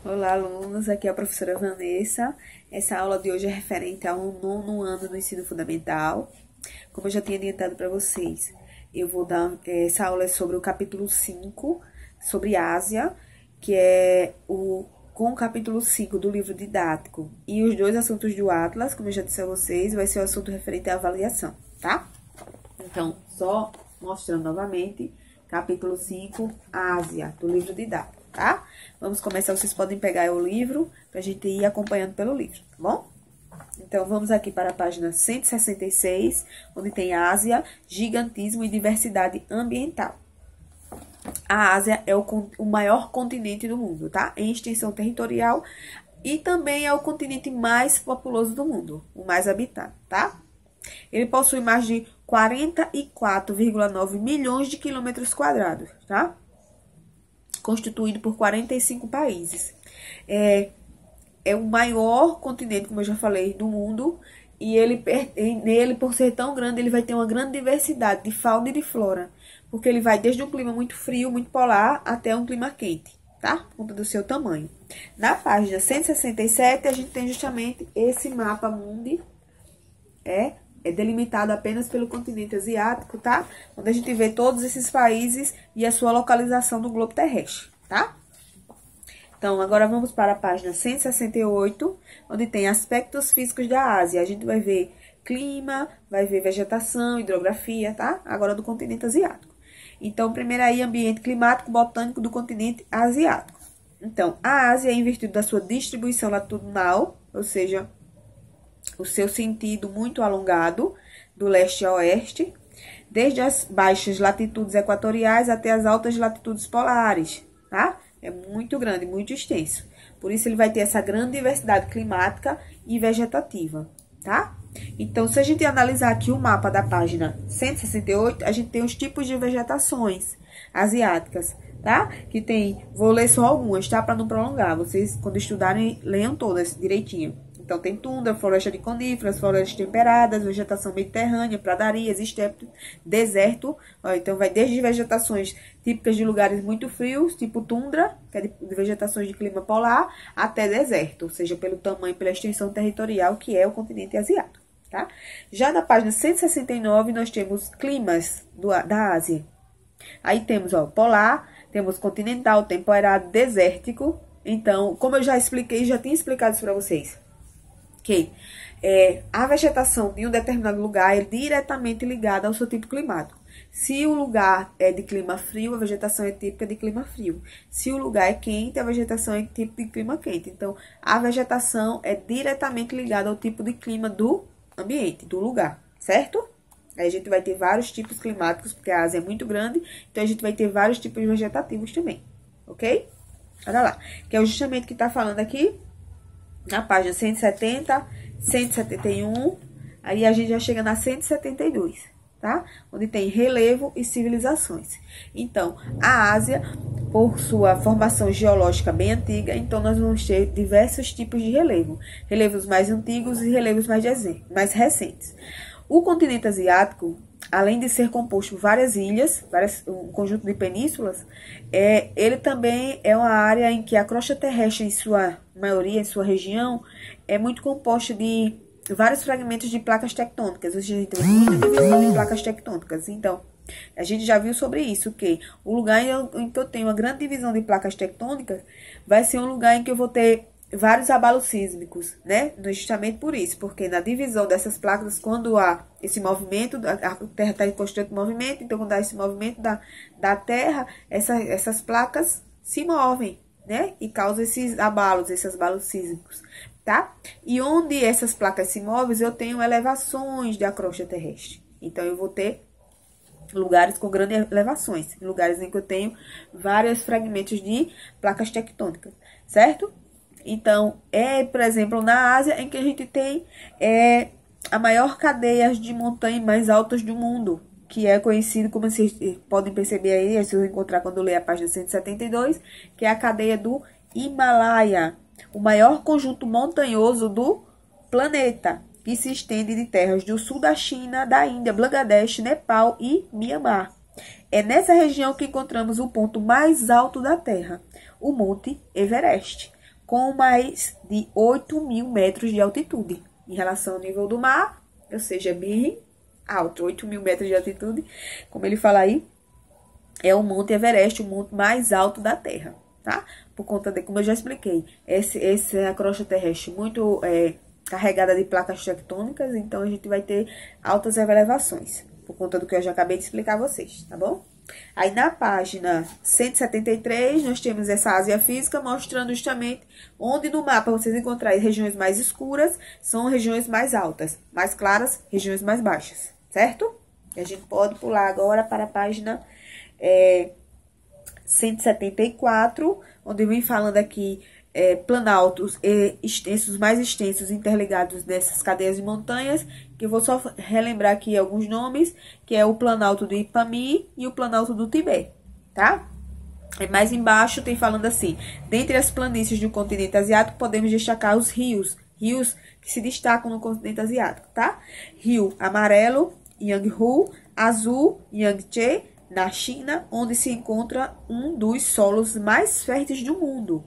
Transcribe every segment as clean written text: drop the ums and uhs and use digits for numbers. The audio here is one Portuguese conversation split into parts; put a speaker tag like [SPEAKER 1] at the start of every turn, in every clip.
[SPEAKER 1] Olá, alunos, aqui é a professora Vanessa. Essa aula de hoje é referente ao nono ano do ensino fundamental. Como eu já tinha adiantado para vocês, eu vou dar, essa aula é sobre o capítulo 5, sobre Ásia, que é com o capítulo 5 do livro didático. E os dois assuntos do Atlas, como eu já disse a vocês, vai ser o assunto referente à avaliação, tá? Então, só mostrando novamente, capítulo 5, Ásia, do livro didático. Tá? Vamos começar, vocês podem pegar o livro pra gente ir acompanhando pelo livro, tá bom? Então, vamos aqui para a página 166, onde tem Ásia, gigantismo e diversidade ambiental. A Ásia é o maior continente do mundo, tá? Em extensão territorial e também é o continente mais populoso do mundo, o mais habitado, tá? Ele possui mais de 44,9 milhões de quilômetros quadrados, tá? Constituído por 45 países. É o maior continente, como eu já falei, do mundo, e nele, por ser tão grande, ele vai ter uma grande diversidade de fauna e de flora, porque ele vai desde um clima muito frio, muito polar, até um clima quente, tá? Por conta do seu tamanho. Na página 167, a gente tem justamente esse mapa mundi, é delimitado apenas pelo continente asiático, tá? Onde a gente vê todos esses países e a sua localização no globo terrestre, tá? Então, agora vamos para a página 168, onde tem aspectos físicos da Ásia. A gente vai ver clima, vai ver vegetação, hidrografia, tá? Agora do continente asiático. Então, primeiro aí, ambiente climático botânico do continente asiático. Então, a Ásia, em virtude da sua distribuição latitudinal, ou seja, o seu sentido muito alongado, do leste a oeste, desde as baixas latitudes equatoriais até as altas latitudes polares, tá? É muito grande, muito extenso. Por isso, ele vai ter essa grande diversidade climática e vegetativa, tá? Então, se a gente analisar aqui o mapa da página 168, a gente tem os tipos de vegetações asiáticas, tá? Que tem, vou ler só algumas, tá? Para não prolongar, vocês, quando estudarem, leiam todas direitinho. Então, tem tundra, floresta de coníferas, florestas temperadas, vegetação mediterrânea, pradarias, estepes, deserto. Ó, então, vai desde vegetações típicas de lugares muito frios, tipo tundra, que é de vegetações de clima polar, até deserto, ou seja, pelo tamanho, pela extensão territorial que é o continente asiático, tá? Já na página 169, nós temos climas da Ásia. Aí temos, ó, polar, temos continental, temperado, desértico. Então, como eu já expliquei, já tinha explicado isso para vocês, que a vegetação de um determinado lugar é diretamente ligada ao seu tipo climático. Se o lugar é de clima frio, a vegetação é típica de clima frio. Se o lugar é quente, a vegetação é típica de clima quente. Então, a vegetação é diretamente ligada ao tipo de clima do ambiente, do lugar, certo? Aí a gente vai ter vários tipos climáticos, porque a Ásia é muito grande, então a gente vai ter vários tipos vegetativos também, ok? Olha lá, que é justamente o que está falando aqui na página 170, 171, aí a gente já chega na 172, tá? Onde tem relevo e civilizações. Então, a Ásia, por sua formação geológica bem antiga, então nós vamos ter diversos tipos de relevo. Relevos mais antigos e relevos mais recentes. O continente asiático, além de ser composto por várias ilhas, um conjunto de penínsulas, ele também é uma área em que a crosta terrestre, em sua maioria, em sua região, é muito composta de vários fragmentos de placas tectônicas. Ou seja, tem muita divisão de placas tectônicas. Então, a gente já viu sobre isso, que o lugar em que eu tenho uma grande divisão de placas tectônicas vai ser um lugar em que eu vou ter vários abalos sísmicos, né? Justamente por isso, porque na divisão dessas placas, quando há esse movimento, a Terra está em constante movimento, então quando há esse movimento da Terra, essas placas se movem, né? E causam esses abalos sísmicos, tá? E onde essas placas se movem, eu tenho elevações da crosta terrestre. Então, eu vou ter lugares com grandes elevações, lugares em que eu tenho vários fragmentos de placas tectônicas, certo? Então, por exemplo, na Ásia, em que a gente tem a maior cadeia de montanhas mais altas do mundo, que é conhecido, como vocês podem perceber aí, vocês vão encontrar quando ler a página 172, que é a cadeia do Himalaia, o maior conjunto montanhoso do planeta, que se estende de terras do sul da China, da Índia, Bangladesh, Nepal e Mianmar. É nessa região que encontramos o ponto mais alto da Terra, o Monte Everest. com mais de 8.000 metros de altitude em relação ao nível do mar, ou seja, bem alto, 8.000 metros de altitude, como ele fala aí, é o Monte Everest, o monte mais alto da Terra, tá? Por conta de, como eu já expliquei, essa crosta terrestre muito carregada de placas tectônicas, então a gente vai ter altas elevações, por conta do que eu já acabei de explicar a vocês, tá bom? Aí na página 173, nós temos essa Ásia física, mostrando justamente onde no mapa vocês encontrarem regiões mais escuras, são regiões mais altas, mais claras, regiões mais baixas, certo? E a gente pode pular agora para a página 174, onde vem falando aqui planaltos extensos, mais extensos, interligados nessas cadeias de montanhas, que eu vou só relembrar aqui alguns nomes, que é o Planalto do Ipamí e o Planalto do Tibete, tá? Mais embaixo tem falando assim, dentre as planícies do continente asiático, podemos destacar os rios que se destacam no continente asiático, tá? Rio Amarelo, Yangtze, Azul, Yangtze, na China, onde se encontra um dos solos mais férteis do mundo.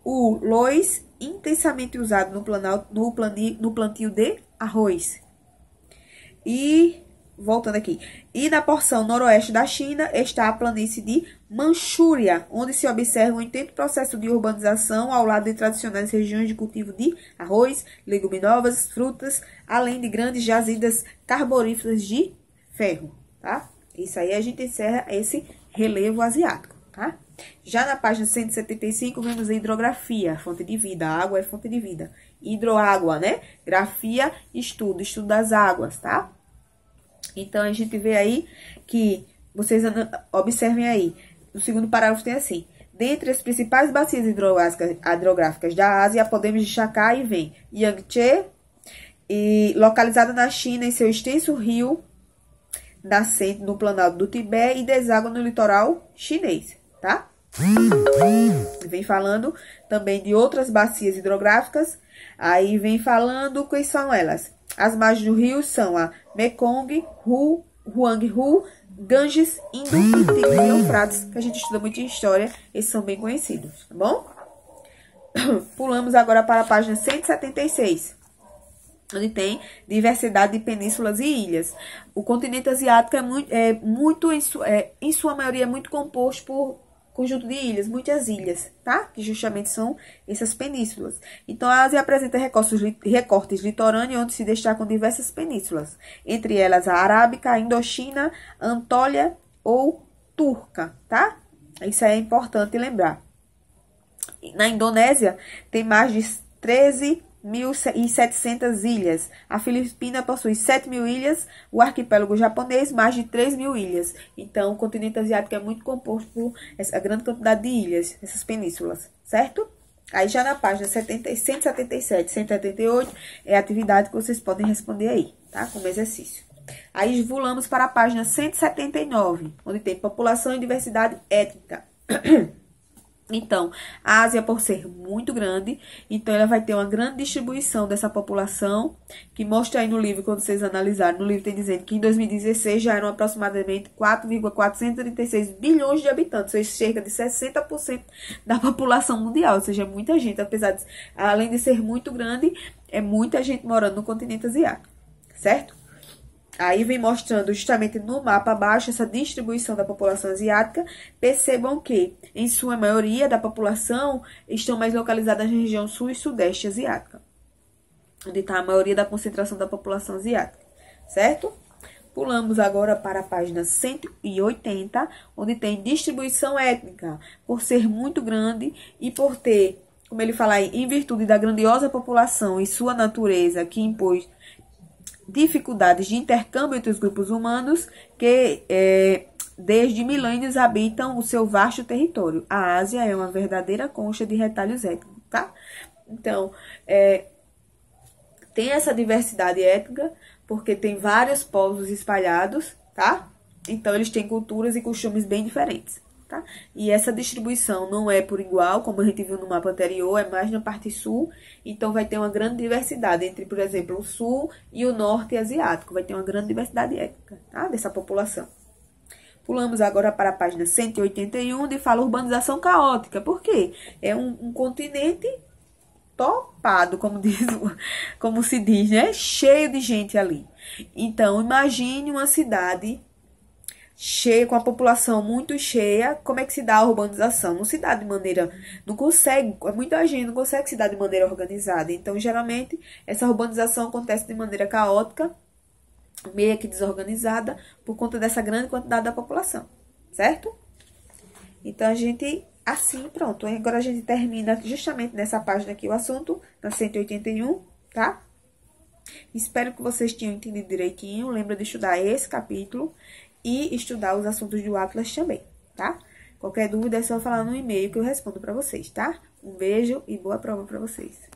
[SPEAKER 1] O loess, intensamente usado no plantio de arroz. E, voltando aqui, e na porção noroeste da China está a planície de Manchúria, onde se observa um intenso processo de urbanização ao lado de tradicionais regiões de cultivo de arroz, leguminosas, frutas, além de grandes jazidas carboníferas de ferro, tá? Isso aí a gente encerra esse relevo asiático, tá? Já na página 175, vemos a hidrografia, fonte de vida. A água é fonte de vida. Hidroágua, né? Grafia, estudo das águas, tá? Então, a gente vê aí que, vocês observem aí, no segundo parágrafo tem assim, dentre as principais bacias hidrográficas da Ásia, podemos destacar e vem Yangtze, localizada na China em seu extenso rio, nascente no Planalto do Tibete e deságua no litoral chinês, tá? Vem falando também de outras bacias hidrográficas, aí vem falando quais são elas. As margens do rio são a Mekong, Huanghe, Ganges, Indo, Tigre e Eufrates, que a gente estuda muito em história, esses são bem conhecidos, tá bom? Pulamos agora para a página 176. Onde tem diversidade de penínsulas e ilhas. O continente asiático em sua maioria, é muito composto por conjunto de ilhas, muitas ilhas, tá? Que justamente são essas penínsulas. Então, a Ásia apresenta recortes litorâneos, onde se destacam diversas penínsulas. Entre elas, a Arábica, a Indochina, a Antólia ou Turca, tá? Isso aí é importante lembrar. Na Indonésia, tem mais de 13.700 ilhas. A Filipina possui 7.000 ilhas. O arquipélago japonês, mais de 3.000 ilhas. Então, o continente asiático é muito composto por essa grande quantidade de ilhas, essas penínsulas, certo? Aí, já na página 177, 178, é a atividade que vocês podem responder aí, tá? Como exercício. Aí, pulamos para a página 179, onde tem população e diversidade étnica. Então, a Ásia, por ser muito grande, então ela vai ter uma grande distribuição dessa população, que mostra aí no livro, quando vocês analisarem, no livro tem dizendo que em 2016 já eram aproximadamente 4,436 bilhões de habitantes, ou seja, cerca de 60% da população mundial, ou seja, muita gente, apesar de, além de ser muito grande, é muita gente morando no continente asiático, certo? Aí vem mostrando justamente no mapa abaixo essa distribuição da população asiática. Percebam que, em sua maioria da população, estão mais localizadas na região sul e sudeste asiática, onde está a maioria da concentração da população asiática, certo? Pulamos agora para a página 180, onde tem distribuição étnica, por ser muito grande e por ter, como ele fala aí, em virtude da grandiosa população e sua natureza que impôs dificuldades de intercâmbio entre os grupos humanos que desde milênios habitam o seu vasto território. A Ásia é uma verdadeira concha de retalhos étnicos, tá? Então, tem essa diversidade étnica porque tem vários povos espalhados, tá? Então, eles têm culturas e costumes bem diferentes. Tá? E essa distribuição não é por igual, como a gente viu no mapa anterior, é mais na parte sul, então vai ter uma grande diversidade entre, por exemplo, o sul e o norte asiático, vai ter uma grande diversidade étnica, tá? Dessa população. Pulamos agora para a página 181, onde fala urbanização caótica. Por quê? É um continente topado, como se diz, né? Cheio de gente ali. Então, imagine uma cidade cheia, com a população muito cheia. Como é que se dá a urbanização? Não se dá de maneira, não consegue, muita gente não consegue se dar de maneira organizada. Então, geralmente, essa urbanização acontece de maneira caótica, meio que desorganizada, por conta dessa grande quantidade da população, certo? Então, a gente, assim, pronto. Agora a gente termina justamente nessa página aqui o assunto, na 181, tá? Espero que vocês tenham entendido direitinho. Lembra de estudar esse capítulo e estudar os assuntos do Atlas também, tá? Qualquer dúvida é só falar no e-mail que eu respondo pra vocês, tá? Um beijo e boa prova pra vocês.